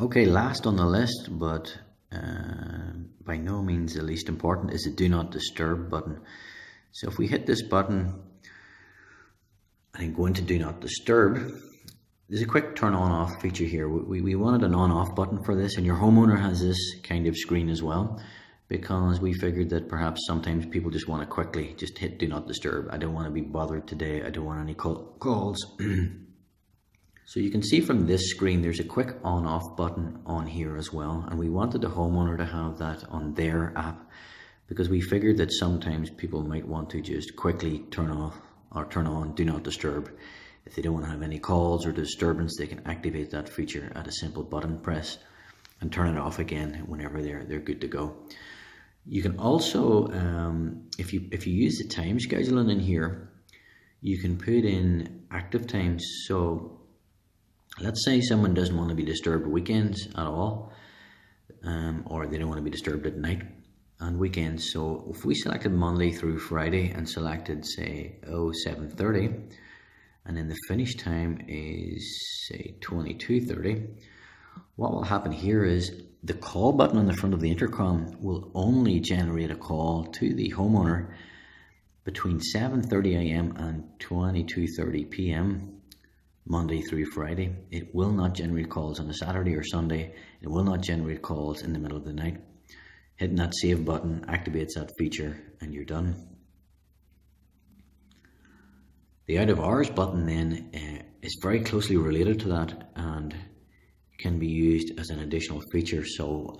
Okay, last on the list, but by no means the least important, is the Do Not Disturb button. So if we hit this button and go into Do Not Disturb, there's a quick turn on off feature here. We wanted an on off button for this, and your homeowner has this kind of screen as well, because we figured that perhaps sometimes people just want to quickly just hit Do Not Disturb. I don't want to be bothered today. I don't want any calls. So you can see from this screen there's a quick on off button on here as well, and we wanted the homeowner to have that on their app because we figured that sometimes people might want to just quickly turn off or turn on Do Not Disturb. If they don't want to have any calls or disturbance, they can activate that feature at a simple button press and turn it off again whenever they're good to go. You can also, if you use the time scheduling in here, you can put in active times. So let's say someone doesn't want to be disturbed weekends at all, or they don't want to be disturbed at night and weekends. So if we selected Monday through Friday and selected, say, 07:30, and then the finish time is, say, 22:30, what will happen here is the call button on the front of the intercom will only generate a call to the homeowner between 7:30 a.m. and 22:30 p.m. Monday through Friday. It will not generate calls on a Saturday or Sunday. It will not generate calls in the middle of the night. Hitting that save button activates that feature and you're done. The out of hours button then is very closely related to that and can be used as an additional feature. So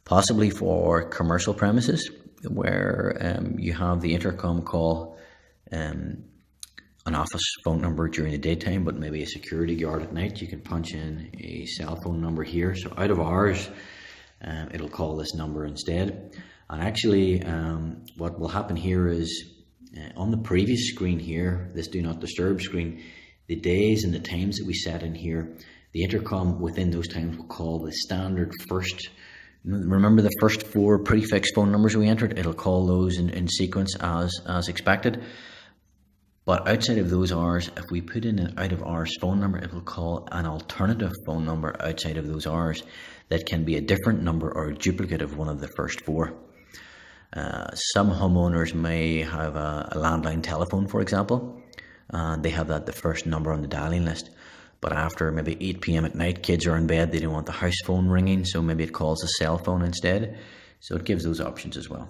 possibly for commercial premises where you have the intercom call an office phone number during the daytime, but maybe a security guard at night, you can punch in a cell phone number here. So out of hours, it'll call this number instead. And actually, what will happen here is on the previous screen here, this Do Not Disturb screen, the days and the times that we set in here, the intercom within those times will call the standard first. Remember the first 4 prefix phone numbers we entered? It'll call those in sequence as expected. But outside of those hours, if we put in an out of hours phone number, it will call an alternative phone number outside of those hours that can be a different number or a duplicate of one of the first 4. Some homeowners may have a landline telephone, for example, and they have that the first number on the dialing list. But after maybe 8 p.m. at night, kids are in bed, they don't want the house phone ringing, so maybe it calls a cell phone instead. So it gives those options as well.